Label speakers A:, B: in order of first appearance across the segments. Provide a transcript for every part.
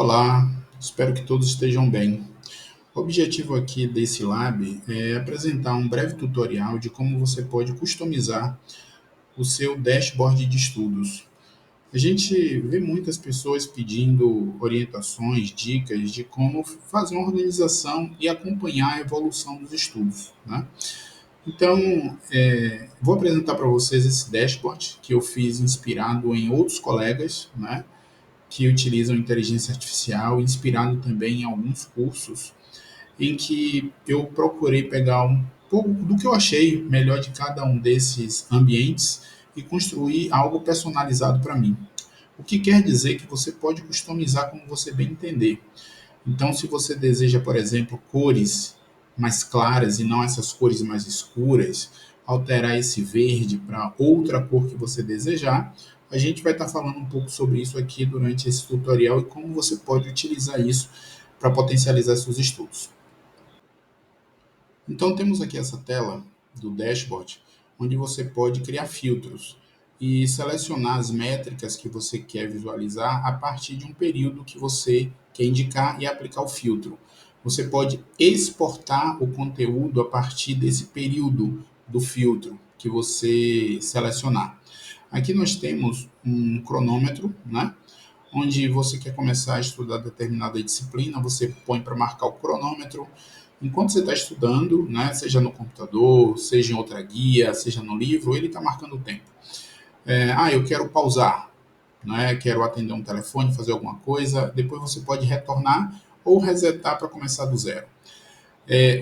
A: Olá, espero que todos estejam bem. O objetivo aqui desse Lab é apresentar um breve tutorial de como você pode customizar o seu dashboard de estudos. A gente vê muitas pessoas pedindo orientações, dicas de como fazer uma organização e acompanhar a evolução dos estudos, né? Então, vou apresentar para vocês esse dashboard que eu fiz inspirado em outros colegas, né, que utilizam inteligência artificial, inspirado também em alguns cursos, em que eu procurei pegar um pouco do que eu achei melhor de cada um desses ambientes e construir algo personalizado para mim. O que quer dizer que você pode customizar como você bem entender. Então, se você deseja, por exemplo, cores mais claras e não essas cores mais escuras, alterar esse verde para outra cor que você desejar, a gente vai estar falando um pouco sobre isso aqui durante esse tutorial e como você pode utilizar isso para potencializar seus estudos. Então, temos aqui essa tela do dashboard, onde você pode criar filtros e selecionar as métricas que você quer visualizar a partir de um período que você quer indicar e aplicar o filtro. Você pode exportar o conteúdo a partir desse período do filtro que você selecionar. Aqui nós temos um cronômetro, né? Onde você quer começar a estudar determinada disciplina, você põe para marcar o cronômetro. Enquanto você está estudando, né, seja no computador, seja em outra guia, seja no livro, ele está marcando o tempo. Eu quero pausar, né, quero atender um telefone, fazer alguma coisa, depois você pode retornar ou resetar para começar do zero.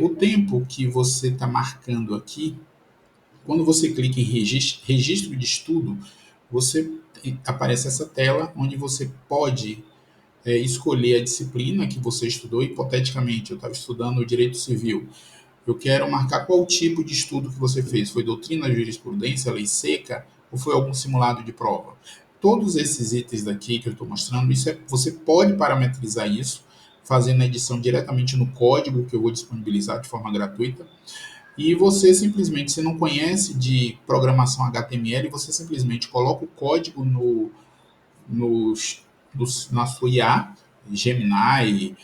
A: O tempo que você está marcando aqui, quando você clica em registro de estudo, você aparece essa tela onde você pode escolher a disciplina que você estudou. Hipoteticamente, eu estava estudando direito civil. Eu quero marcar qual tipo de estudo que você fez. Foi doutrina, jurisprudência, lei seca ou foi algum simulado de prova? Todos esses itens daqui que eu estou mostrando, você pode parametrizar isso, fazendo a edição diretamente no código que eu vou disponibilizar de forma gratuita. E você simplesmente, se não conhece de programação HTML, você simplesmente coloca o código no, na sua IA, Gemini,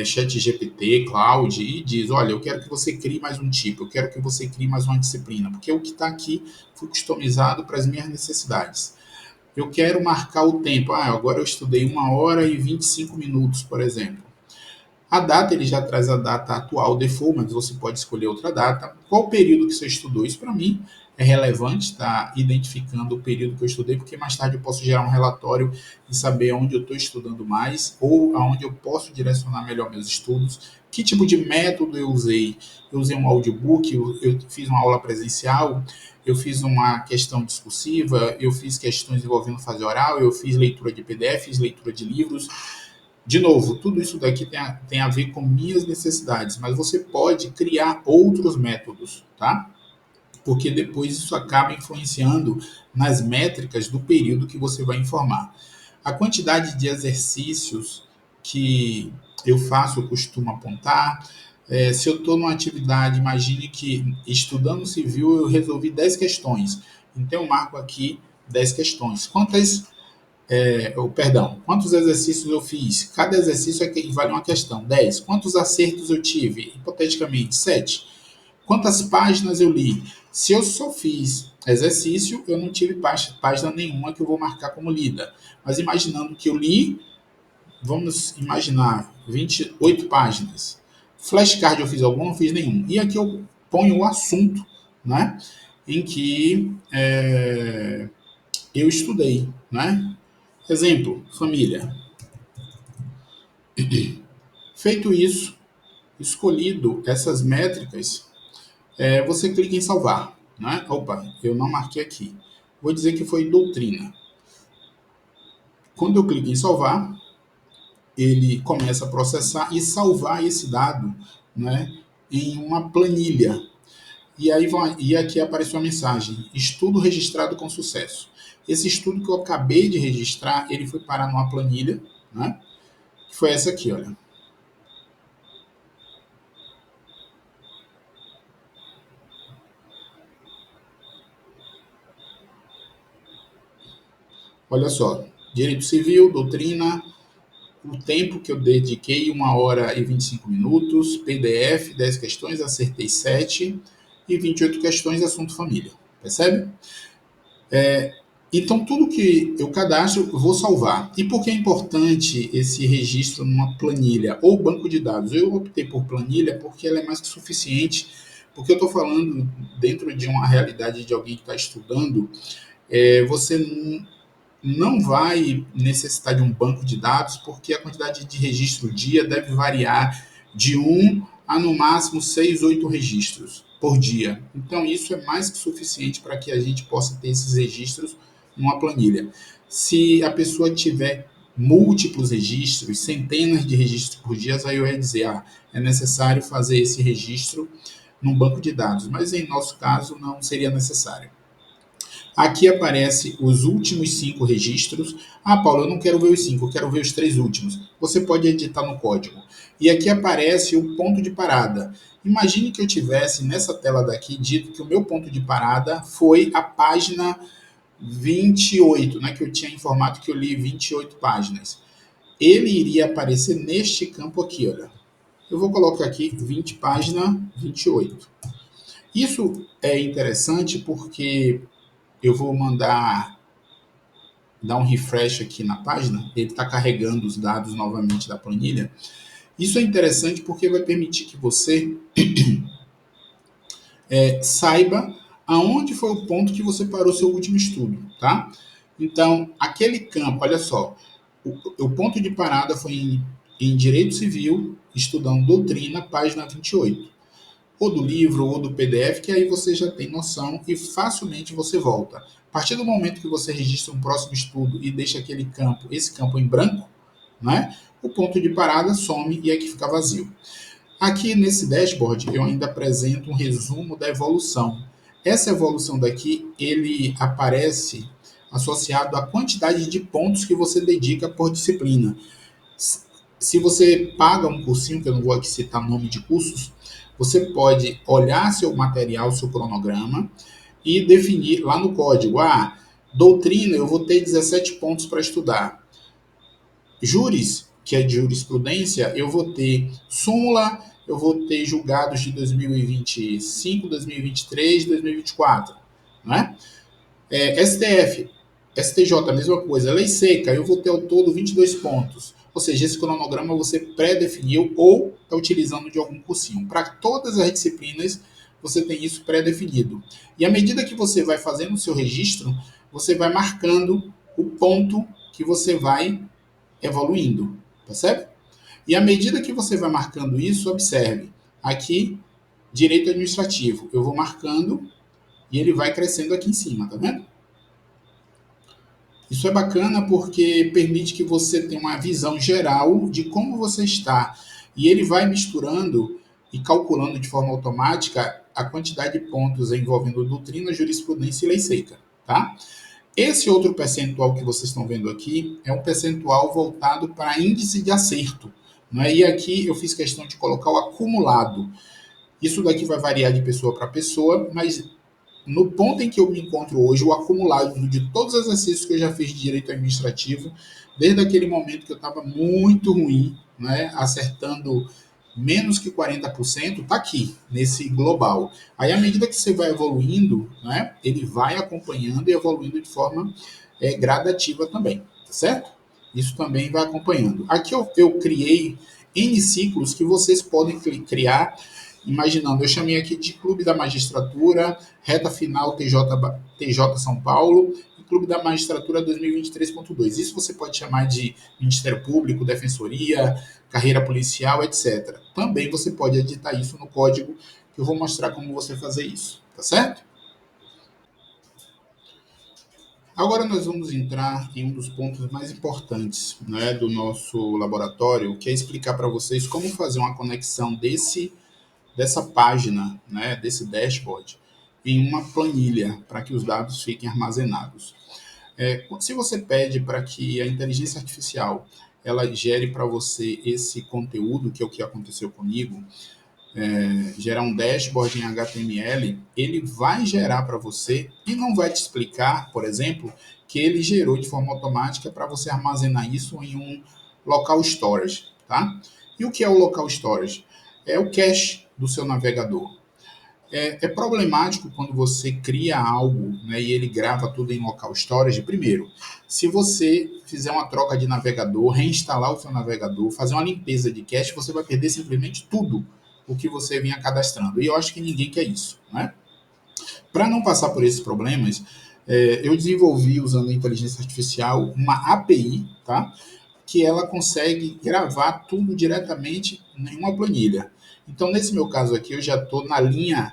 A: ChatGPT, Cloud, e diz: olha, eu quero que você crie mais um tipo, eu quero que você crie mais uma disciplina, porque o que está aqui foi customizado para as minhas necessidades. Eu quero marcar o tempo. Agora eu estudei 1 hora e 25 minutos, por exemplo. A data, ele já traz a data atual default, mas você pode escolher outra data. Qual período que você estudou? Isso para mim é relevante, está identificando o período que eu estudei, porque mais tarde eu posso gerar um relatório e saber onde eu estou estudando mais ou aonde eu posso direcionar melhor meus estudos. Que tipo de método eu usei? Eu usei um audiobook, eu fiz uma aula presencial, eu fiz uma questão discursiva, eu fiz questões envolvendo fase oral, eu fiz leitura de PDFs, leitura de livros. De novo, tudo isso daqui tem a ver com minhas necessidades, mas você pode criar outros métodos, tá? Porque depois isso acaba influenciando nas métricas do período que você vai informar. A quantidade de exercícios que eu faço, eu costumo apontar. Se eu estou numa atividade, imagine que estudando civil eu resolvi 10 questões. Então eu marco aqui 10 questões. Quantos exercícios eu fiz? Cada exercício equivale a uma questão. 10. Quantos acertos eu tive? Hipoteticamente, 7. Quantas páginas eu li? Se eu só fiz exercício, eu não tive página nenhuma que eu vou marcar como lida. Mas imaginando que eu li, vamos imaginar 28 páginas. Flashcard eu fiz algum? Não fiz nenhum. E aqui eu ponho o assunto, né, em que eu estudei, né? Exemplo, família. Feito isso, escolhido essas métricas, você clica em salvar. Né? Opa, eu não marquei aqui. Vou dizer que foi doutrina. Quando eu clico em salvar, ele começa a processar e salvar esse dado, né, em uma planilha. E aqui aparece uma mensagem: estudo registrado com sucesso. Esse estudo que eu acabei de registrar, ele foi parar numa planilha, né, que foi essa aqui, olha. Olha só, direito civil, doutrina, o tempo que eu dediquei, 1 hora e 25 minutos, PDF, 10 questões, acertei 7 e 28 questões, assunto família. Percebe? Então, tudo que eu cadastro, eu vou salvar. E por que é importante esse registro numa planilha ou banco de dados? Eu optei por planilha porque ela é mais que suficiente, porque eu estou falando dentro de uma realidade de alguém que está estudando. Você não vai necessitar de um banco de dados, porque a quantidade de registro dia deve variar de a no máximo 6, 8 registros por dia. Então, isso é mais que suficiente para que a gente possa ter esses registros numa planilha. Se a pessoa tiver múltiplos registros, centenas de registros por dia, aí eu ia dizer, é necessário fazer esse registro num banco de dados, mas em nosso caso não seria necessário. Aqui aparece os últimos 5 registros. Paulo, eu não quero ver os 5, eu quero ver os 3 últimos. Você pode editar no código. E aqui aparece o ponto de parada. Imagine que eu tivesse nessa tela daqui dito que o meu ponto de parada foi a página 28, né, que eu tinha informado que eu li 28 páginas. Ele iria aparecer neste campo aqui, olha. Eu vou colocar aqui 20 página 28. Isso é interessante porque eu vou dar um refresh aqui na página, ele está carregando os dados novamente da planilha. Isso é interessante porque vai permitir que você saiba aonde foi o ponto que você parou seu último estudo, tá? Então, aquele campo, olha só, o ponto de parada foi em Direito Civil, estudando doutrina, página 28. Ou do livro, ou do PDF, que aí você já tem noção e facilmente você volta. A partir do momento que você registra um próximo estudo e deixa esse campo em branco, né, o ponto de parada some e aqui fica vazio. Aqui nesse dashboard eu ainda apresento um resumo da evolução. Essa evolução daqui, ele aparece associado à quantidade de pontos que você dedica por disciplina. Se você paga um cursinho, que eu não vou aqui citar nome de cursos, você pode olhar seu material, seu cronograma e definir lá no código, doutrina, eu vou ter 17 pontos para estudar. Júris, que é de jurisprudência, eu vou ter súmula, eu vou ter julgados de 2025, 2023, 2024, né? STF, STJ, a mesma coisa. Lei seca, eu vou ter ao todo 22 pontos. Ou seja, esse cronograma você pré-definiu ou está utilizando de algum cursinho. Para todas as disciplinas, você tem isso pré-definido. E à medida que você vai fazendo o seu registro, você vai marcando o ponto que você vai evoluindo, percebe? E à medida que você vai marcando isso, observe, aqui, direito administrativo, eu vou marcando e ele vai crescendo aqui em cima, tá vendo? Isso é bacana porque permite que você tenha uma visão geral de como você está. E ele vai misturando e calculando de forma automática a quantidade de pontos envolvendo doutrina, jurisprudência e lei seca, tá? Esse outro percentual que vocês estão vendo aqui é um percentual voltado para índice de acerto, não é? E aqui eu fiz questão de colocar o acumulado. Isso daqui vai variar de pessoa para pessoa, mas no ponto em que eu me encontro hoje, o acumulado de todos os exercícios que eu já fiz de direito administrativo, desde aquele momento que eu estava muito ruim, né, acertando menos que 40%, está aqui, nesse global. Aí, à medida que você vai evoluindo, né, ele vai acompanhando e evoluindo de forma gradativa também, tá certo? Isso também vai acompanhando. Aqui eu criei N ciclos que vocês podem criar. Imaginando, eu chamei aqui de Clube da Magistratura, Reta Final TJ São Paulo e Clube da Magistratura 2023.2. Isso você pode chamar de Ministério Público, Defensoria, Carreira Policial, etc. Também você pode editar isso no código, que eu vou mostrar como você fazer isso, tá certo? Agora nós vamos entrar em um dos pontos mais importantes, né, do nosso laboratório, que é explicar para vocês como fazer uma conexão dessa página, né, desse dashboard, em uma planilha para que os dados fiquem armazenados. Se você pede para que a inteligência artificial ela gere para você esse conteúdo, que é o que aconteceu comigo, gerar um dashboard em HTML, ele vai gerar para você e não vai te explicar, por exemplo, que ele gerou de forma automática para você armazenar isso em local storage, tá? E o que é o local storage? É o cache do seu navegador. É problemático quando você cria algo, né, e ele grava tudo em local storage. Primeiro, se você fizer uma troca de navegador, reinstalar o seu navegador, fazer uma limpeza de cache, você vai perder simplesmente tudo o que você vinha cadastrando. E eu acho que ninguém quer isso, né? Para não passar por esses problemas, eu desenvolvi, usando a inteligência artificial, uma API, tá? Que ela consegue gravar tudo diretamente em uma planilha. Então, nesse meu caso aqui, eu já estou na linha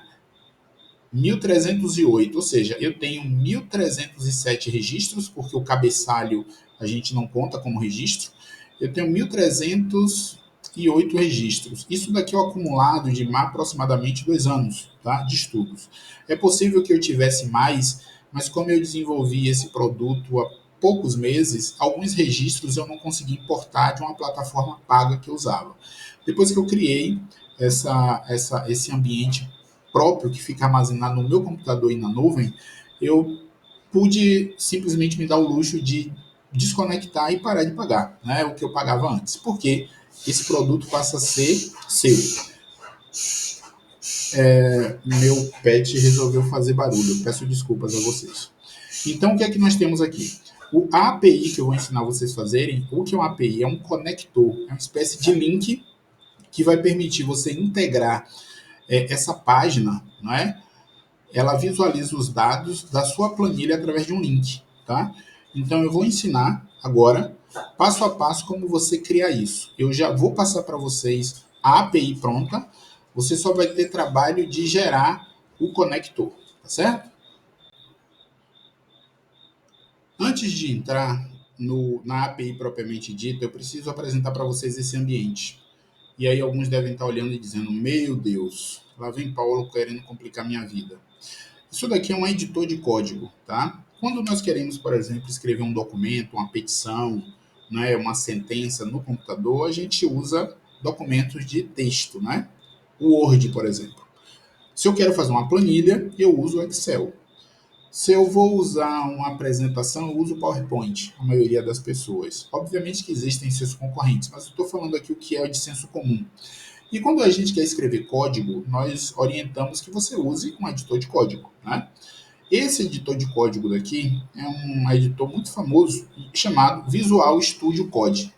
A: 1308, ou seja, eu tenho 1307 registros, porque o cabeçalho a gente não conta como registro. Eu tenho 1308 registros. Isso daqui é o acumulado de aproximadamente 2 anos, tá, de estudos. É possível que eu tivesse mais, mas como eu desenvolvi esse produto há poucos meses, alguns registros eu não consegui importar de uma plataforma paga que eu usava. Depois que eu criei esse ambiente próprio que fica armazenado no meu computador e na nuvem, eu pude simplesmente me dar o luxo de desconectar e parar de pagar, né, o que eu pagava antes, porque esse produto passa a ser seu. Meu pet resolveu fazer barulho, eu peço desculpas a vocês. Então, o que é que nós temos aqui? A API que eu vou ensinar vocês a fazerem, o que é uma API? É um conector, é uma espécie de link que vai permitir você integrar essa página, não é? Ela visualiza os dados da sua planilha através de um link, tá? Então eu vou ensinar agora, passo a passo, como você criar isso. Eu já vou passar para vocês a API pronta, você só vai ter trabalho de gerar o conector, tá certo? Antes de entrar na API propriamente dita, eu preciso apresentar para vocês esse ambiente. E aí alguns devem estar olhando e dizendo, meu Deus, lá vem Paulo querendo complicar minha vida. Isso daqui é um editor de código, tá? Quando nós queremos, por exemplo, escrever um documento, uma petição, né, uma sentença no computador, a gente usa documentos de texto, né? O Word, por exemplo. Se eu quero fazer uma planilha, eu uso o Excel. Se eu vou usar uma apresentação, eu uso o PowerPoint, a maioria das pessoas. Obviamente que existem seus concorrentes, mas eu estou falando aqui o que é de senso comum. E quando a gente quer escrever código, nós orientamos que você use um editor de código, né? Esse editor de código daqui é um editor muito famoso chamado Visual Studio Code,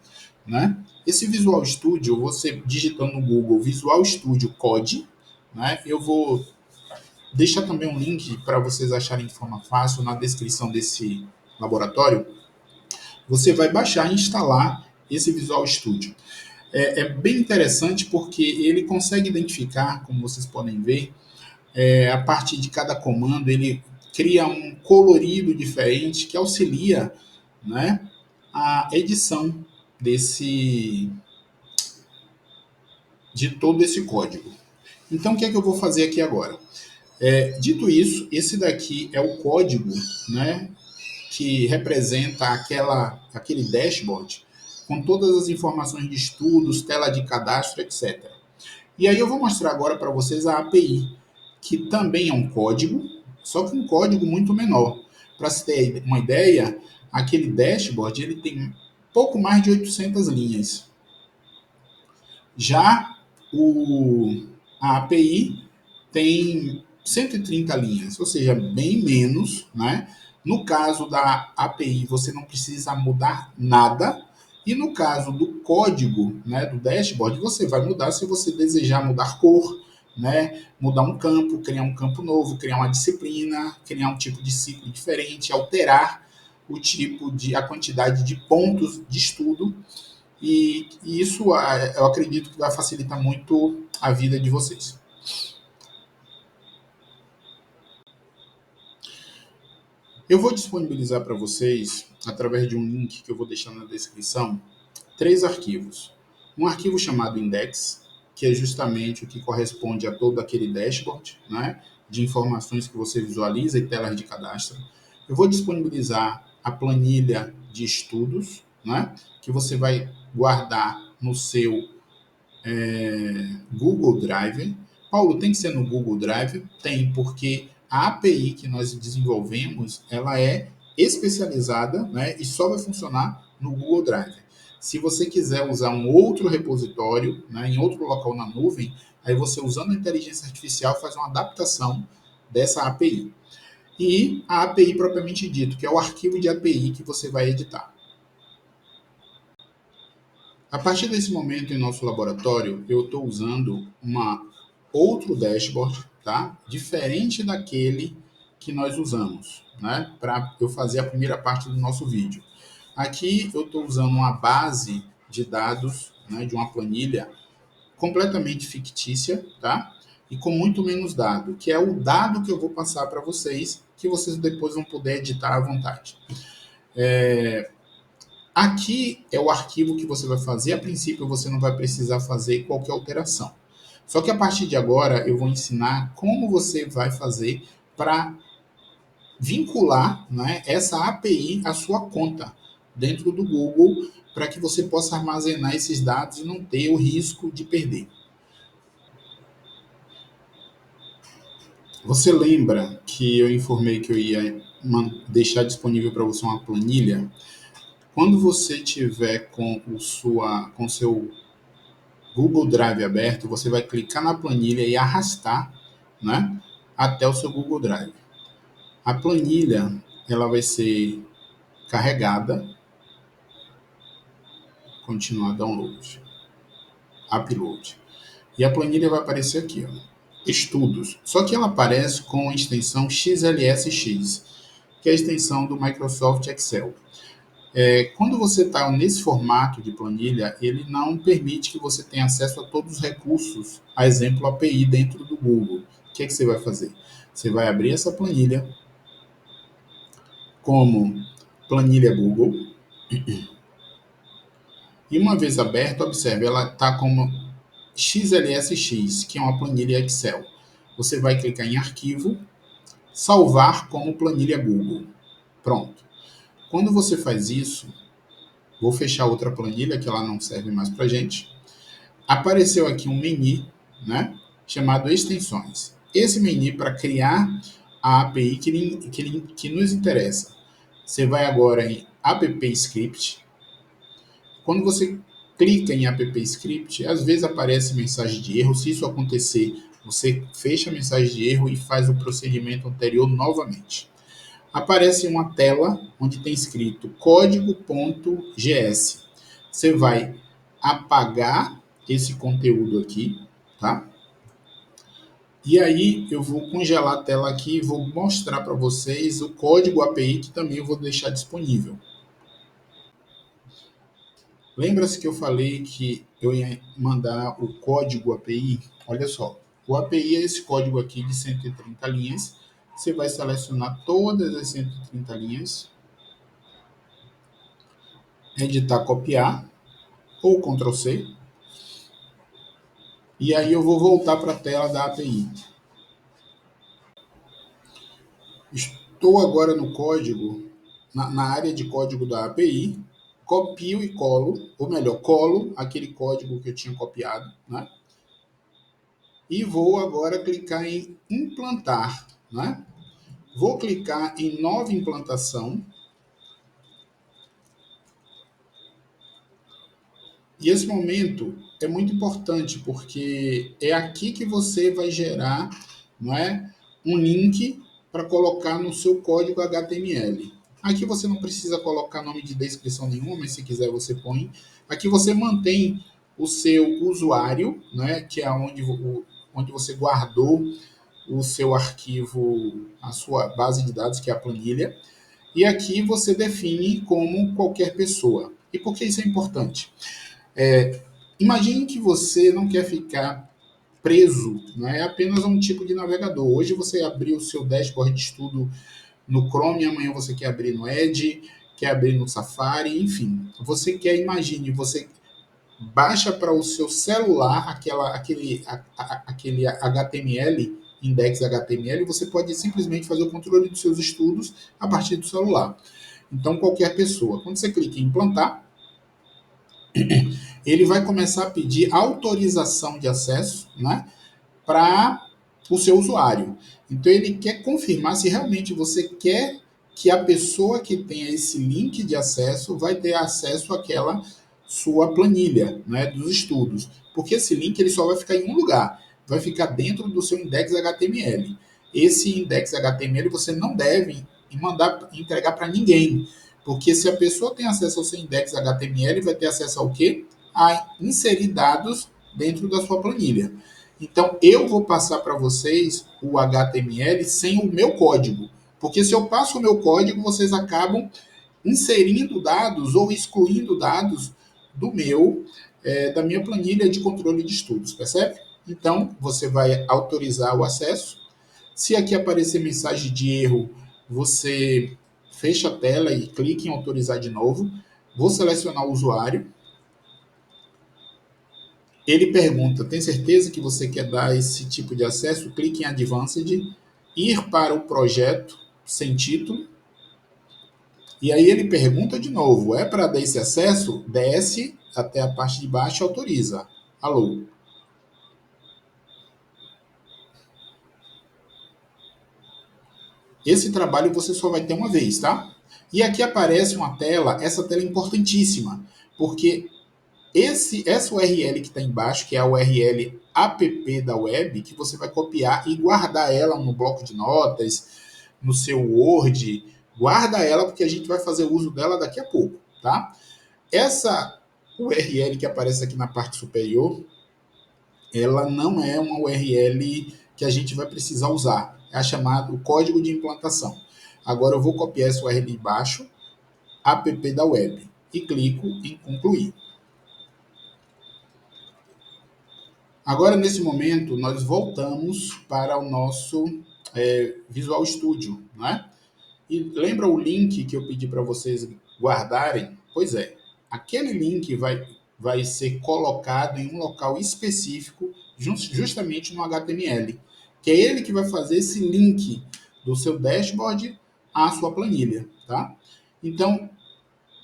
A: né? Esse Visual Studio, você digitando no Google Visual Studio Code, né? Eu vou deixar também um link para vocês acharem de forma fácil na descrição desse laboratório. Você vai baixar e instalar esse Visual Studio. É bem interessante porque ele consegue identificar, como vocês podem ver, a partir de cada comando, ele cria um colorido diferente que auxilia, né, a edição de todo esse código. Então, o que é que eu vou fazer aqui agora? Dito isso, esse daqui é o código, né, que representa aquele dashboard com todas as informações de estudos, tela de cadastro, etc. E aí eu vou mostrar agora para vocês a API, que também é um código, só que um código muito menor. Para se ter uma ideia, aquele dashboard ele tem pouco mais de 800 linhas. Já a API tem 130 linhas, ou seja, bem menos, né? No caso da API, você não precisa mudar nada. E no caso do código, né, do dashboard, você vai mudar se você desejar mudar cor, né, mudar um campo, criar um campo novo, criar uma disciplina, criar um tipo de ciclo diferente, alterar a quantidade de pontos de estudo. E isso eu acredito que vai facilitar muito a vida de vocês. Eu vou disponibilizar para vocês, através de um link que eu vou deixar na descrição, 3 arquivos. Um arquivo chamado index, que é justamente o que corresponde a todo aquele dashboard, né, de informações que você visualiza e telas de cadastro. Eu vou disponibilizar a planilha de estudos, né, que você vai guardar no seu Google Drive. Paulo, tem que ser no Google Drive? Tem, porque a API que nós desenvolvemos, ela é especializada, né, e só vai funcionar no Google Drive. Se você quiser usar um outro repositório, né, em outro local na nuvem, aí você, usando a inteligência artificial, faz uma adaptação dessa API. E a API propriamente dito, que é o arquivo de API que você vai editar. A partir desse momento, em nosso laboratório, eu estou usando outro dashboard, tá? Diferente daquele que nós usamos, né? Para eu fazer a primeira parte do nosso vídeo. Aqui eu estou usando uma base de dados, né, de uma planilha completamente fictícia, tá? E com muito menos dado, que é o dado que eu vou passar para vocês, que vocês depois vão poder editar à vontade. Aqui é o arquivo que você vai fazer. A princípio, você não vai precisar fazer qualquer alteração. Só que a partir de agora, eu vou ensinar como você vai fazer para vincular, né, essa API à sua conta dentro do Google, para que você possa armazenar esses dados e não ter o risco de perder. Você lembra que eu informei que eu ia deixar disponível para você uma planilha? Quando você tiver com o seu Google Drive aberto, você vai clicar na planilha e arrastar, né, até o seu Google Drive. A planilha, ela vai ser carregada, continuar download, upload. E a planilha vai aparecer aqui, ó, estudos. Só que ela aparece com a extensão XLSX, que é a extensão do Microsoft Excel. Quando você está nesse formato de planilha, ele não permite que você tenha acesso a todos os recursos, a exemplo API dentro do Google. O que é que você vai fazer? Você vai abrir essa planilha como planilha Google e uma vez aberta, observe, ela está como XLSX, que é uma planilha Excel. Você vai clicar em arquivo, salvar como planilha Google. Pronto. Quando você faz isso, vou fechar outra planilha que ela não serve mais para gente. Apareceu aqui um menu, né, chamado extensões. Esse menu para criar a API que nos interessa. Você vai agora em app script. Quando você clica em app script, às vezes aparece mensagem de erro. Se isso acontecer, você fecha a mensagem de erro e faz o procedimento anterior novamente. Aparece uma tela onde tem escrito código.gs. Você vai apagar esse conteúdo aqui, tá? E aí eu vou congelar a tela aqui e vou mostrar para vocês o código API que também eu vou deixar disponível. Lembra-se que eu falei que eu ia mandar o código API? Olha só, o API é esse código aqui de 130 linhas. Você vai selecionar todas as 130 linhas, editar, copiar, ou Ctrl C, e aí eu vou voltar para a tela da API. Estou agora no código, na área de código da API, copio e colo, ou melhor, colo aquele código que eu tinha copiado, né? E vou agora clicar em implantar, né? Vou clicar em nova implantação. E esse momento é muito importante, porque é aqui que você vai gerar, não é, um link para colocar no seu código HTML. Aqui você não precisa colocar nome de descrição nenhuma, mas se quiser você põe. Aqui você mantém o seu usuário, né, que é onde você guardou o seu arquivo, a sua base de dados, que é a planilha. E aqui você define como qualquer pessoa. E por que isso é importante? Imagine que você não quer ficar preso, não é apenas a um tipo de navegador. Hoje você abriu o seu dashboard de estudo no Chrome, amanhã você quer abrir no Edge, quer abrir no Safari, enfim. Você quer, imagine, você baixa para o seu celular aquele HTML, index HTML, você pode simplesmente fazer o controle dos seus estudos a partir do celular. Então, qualquer pessoa. Quando você clica em implantar, ele vai começar a pedir autorização de acesso, né, para o seu usuário. Então, ele quer confirmar se realmente você quer que a pessoa que tenha esse link de acesso vai ter acesso sua planilha, né, dos estudos, porque esse link ele só vai ficar em um lugar, vai ficar dentro do seu index HTML. Esse index HTML você não deve mandar entregar para ninguém, porque se a pessoa tem acesso ao seu index HTML, vai ter acesso ao quê? A inserir dados dentro da sua planilha. Então, eu vou passar para vocês o HTML sem o meu código, porque se eu passo o meu código, vocês acabam inserindo dados ou excluindo dados do da minha planilha de controle de estudos, percebe? Então, você vai autorizar o acesso. Se aqui aparecer mensagem de erro, você fecha a tela e clica em autorizar de novo. Vou selecionar o usuário. Ele pergunta, tem certeza que você quer dar esse tipo de acesso? Clique em Advanced, ir para o projeto sem título. E aí ele pergunta de novo, é para dar esse acesso? Desce até a parte de baixo e autoriza. Alô? Esse trabalho você só vai ter uma vez, tá? E aqui aparece uma tela, essa tela é importantíssima, porque essa URL que está embaixo, que é a URL app da web, que você vai copiar e guardar ela no bloco de notas, no seu Word, guarda ela porque a gente vai fazer uso dela daqui a pouco, tá? Essa URL que aparece aqui na parte superior, ela não é uma URL que a gente vai precisar usar. É a chamada o código de implantação. Agora eu vou copiar essa URL embaixo, app da web, e clico em concluir. Agora, nesse momento, nós voltamos para o nosso Visual Studio, né? E lembra o link que eu pedi para vocês guardarem? Pois é, aquele link vai ser colocado em um local específico, justamente no HTML, que é ele que vai fazer esse link do seu dashboard à sua planilha, tá? Então,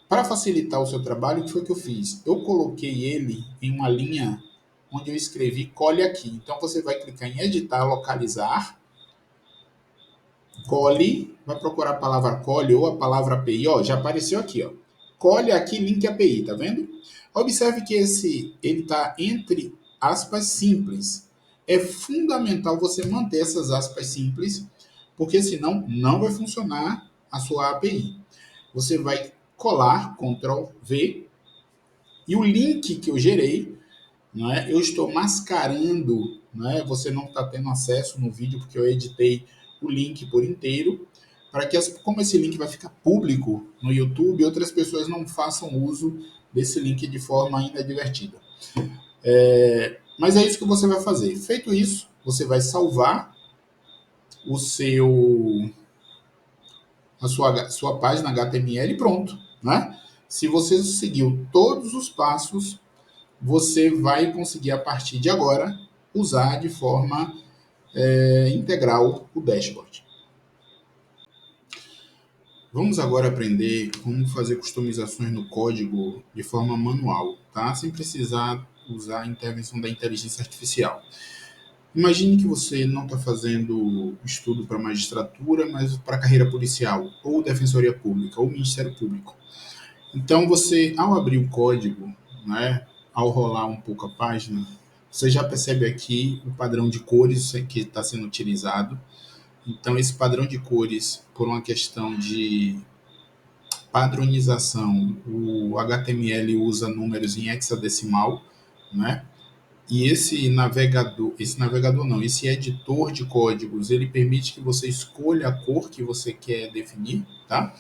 A: para facilitar o seu trabalho, o que foi que eu fiz? Eu coloquei ele em uma linha onde eu escrevi cole aqui. Então, você vai clicar em editar, localizar, cole, vai procurar a palavra cole ou a palavra API, ó, já apareceu aqui, ó. Cole aqui, link API, tá vendo? Observe que ele tá entre aspas simples. É fundamental você manter essas aspas simples, porque senão não vai funcionar a sua API. Você vai colar, Ctrl V, e o link que eu gerei, não é? Eu estou mascarando, não é? Você não está tendo acesso no vídeo porque eu editei o link por inteiro, para que, como esse link vai ficar público no YouTube, outras pessoas não façam uso desse link de forma inadvertida. Mas é isso que você vai fazer. Feito isso, você vai salvar a sua página HTML e pronto, né? Se você seguiu todos os passos, você vai conseguir, a partir de agora, usar de forma integral o dashboard. Vamos agora aprender como fazer customizações no código de forma manual, tá? Sem precisar usar a intervenção da inteligência artificial. Imagine que você não está fazendo estudo para magistratura, mas para carreira policial, ou defensoria pública, ou ministério público. Então, você, ao abrir o código, né, ao rolar um pouco a página, você já percebe aqui o padrão de cores que está sendo utilizado. Então, esse padrão de cores, por uma questão de padronização, o HTML usa números em hexadecimal, né? E esse editor de códigos, ele permite que você escolha a cor que você quer definir, tá?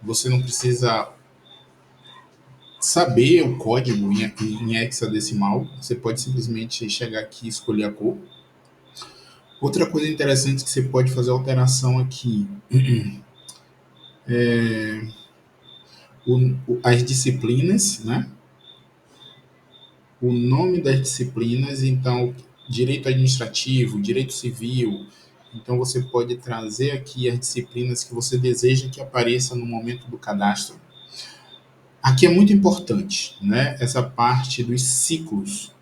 A: Você não precisa saber o código em hexadecimal, você pode simplesmente chegar aqui e escolher a cor. Outra coisa interessante que você pode fazer alteração aqui, as disciplinas, né? O nome das disciplinas, então, direito administrativo, direito civil. Então, você pode trazer aqui as disciplinas que você deseja que apareça no momento do cadastro. Aqui é muito importante, né? Essa parte dos ciclos.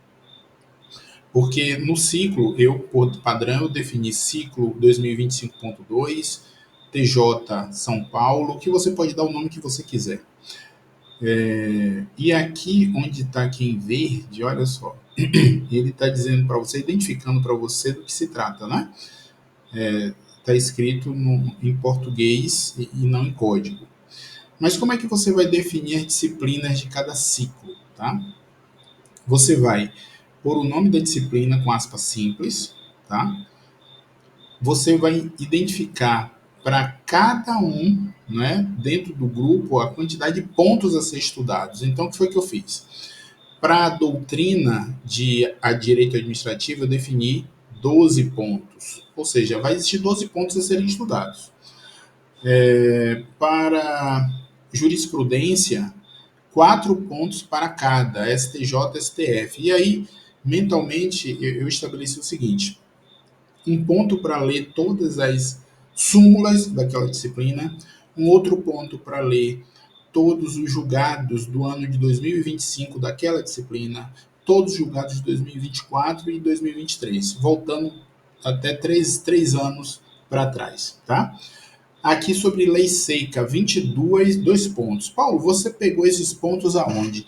A: Porque no ciclo, por padrão, eu defini ciclo 2025.2, TJ São Paulo, que você pode dar o nome que você quiser. E aqui, onde está aqui em verde, olha só, ele está dizendo para você, identificando para você do que se trata, né? Está escrito em português e não em código. Mas como é que você vai definir as disciplinas de cada ciclo, tá? Você vai pôr o nome da disciplina com aspas simples, tá? Você vai identificar para cada um, né, dentro do grupo, a quantidade de pontos a ser estudados. Então, o que foi que eu fiz? Para a doutrina de a direito administrativo, eu defini 12 pontos. Ou seja, vai existir 12 pontos a serem estudados. Para jurisprudência, 4 pontos para cada, STJ, STF. E aí, mentalmente, eu estabeleci o seguinte: um ponto para ler todas as súmulas daquela disciplina, um outro ponto para ler todos os julgados do ano de 2025 daquela disciplina, todos os julgados de 2024 e 2023, voltando até três anos para trás, tá? Aqui sobre lei seca, 22, 2 pontos. Paulo, você pegou esses pontos aonde?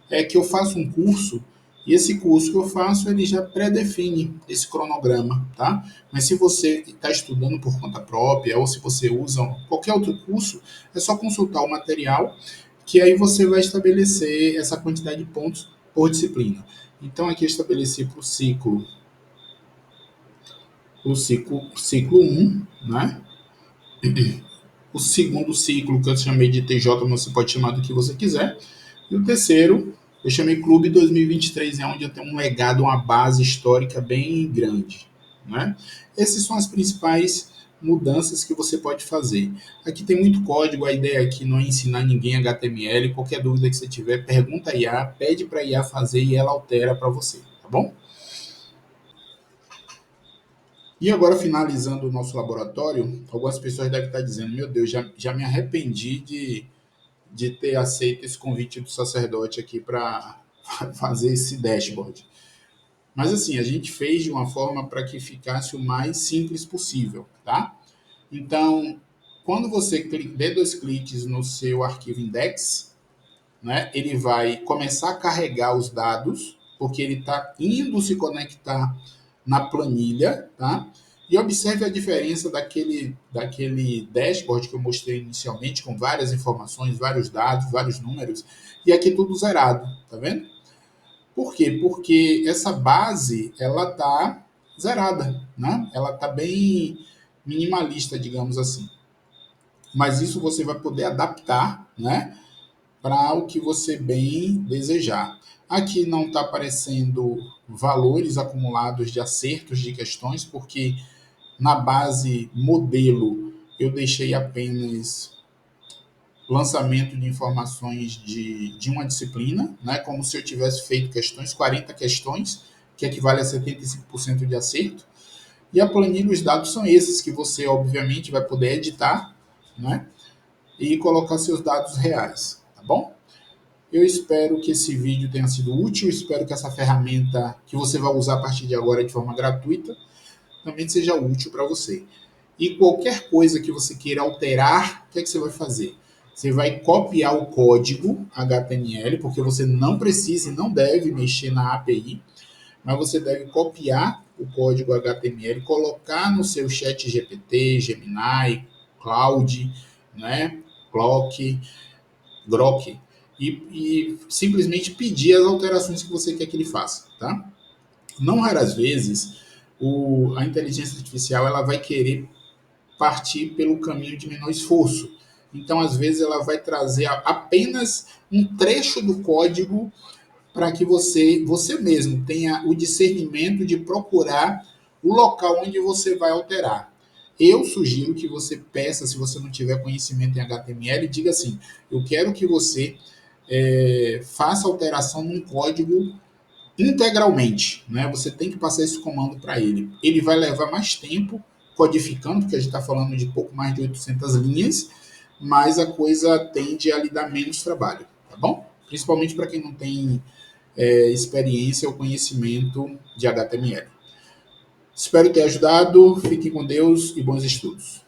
A: É que eu faço um curso e esse curso que eu faço ele já pré-define esse cronograma, tá? Mas se você está estudando por conta própria ou se você usa qualquer outro curso, é só consultar o material que aí você vai estabelecer essa quantidade de pontos por disciplina. Então aqui eu estabeleci para o ciclo 1, né? O segundo ciclo, que eu chamei de TJ, mas você pode chamar do que você quiser. E o terceiro, eu chamei Clube 2023, é onde eu tenho um legado, uma base histórica bem grande. Né? Essas são as principais mudanças que você pode fazer. Aqui tem muito código, a ideia aqui não é ensinar ninguém HTML. Qualquer dúvida que você tiver, pergunta a IA, pede para a IA fazer e ela altera para você, tá bom? E agora, finalizando o nosso laboratório, algumas pessoas devem estar dizendo: meu Deus, já me arrependi de ter aceito esse convite do sacerdote aqui para fazer esse dashboard. Mas assim, a gente fez de uma forma para que ficasse o mais simples possível, tá? Então, quando você der 2 cliques no seu arquivo index, né, ele vai começar a carregar os dados, porque ele está indo se conectar na planilha, tá? E observe a diferença daquele dashboard que eu mostrei inicialmente, com várias informações, vários dados, vários números, e aqui tudo zerado, tá vendo? Por quê? Porque essa base, ela tá zerada, né? Ela tá bem minimalista, digamos assim. Mas isso você vai poder adaptar, né, para o que você bem desejar. Aqui não está aparecendo valores acumulados de acertos de questões, porque na base modelo eu deixei apenas lançamento de informações de uma disciplina, né, como se eu tivesse feito questões, 40 questões, que equivale a 75% de acerto. E a planilha, os dados são esses, que você obviamente vai poder editar, né, e colocar seus dados reais, tá bom? Eu espero que esse vídeo tenha sido útil, espero que essa ferramenta que você vai usar a partir de agora de forma gratuita também seja útil para você. E qualquer coisa que você queira alterar, o que é que você vai fazer? Você vai copiar o código HTML, porque você não precisa e não deve mexer na API, mas você deve copiar o código HTML, colocar no seu chat GPT, Gemini, Cloud, né, Grok, e simplesmente pedir as alterações que você quer que ele faça, tá? Não raras vezes, a inteligência artificial ela vai querer partir pelo caminho de menor esforço. Então, às vezes, ela vai trazer apenas um trecho do código para que você mesmo tenha o discernimento de procurar o local onde você vai alterar. Eu sugiro que você peça, se você não tiver conhecimento em HTML, diga assim: eu quero que você faça alteração num código integralmente, né? Você tem que passar esse comando para ele. Ele vai levar mais tempo codificando, porque a gente está falando de pouco mais de 800 linhas, mas a coisa tende a lhe dar menos trabalho, tá bom? Principalmente para quem não tem experiência ou conhecimento de HTML. Espero ter ajudado, fiquem com Deus e bons estudos.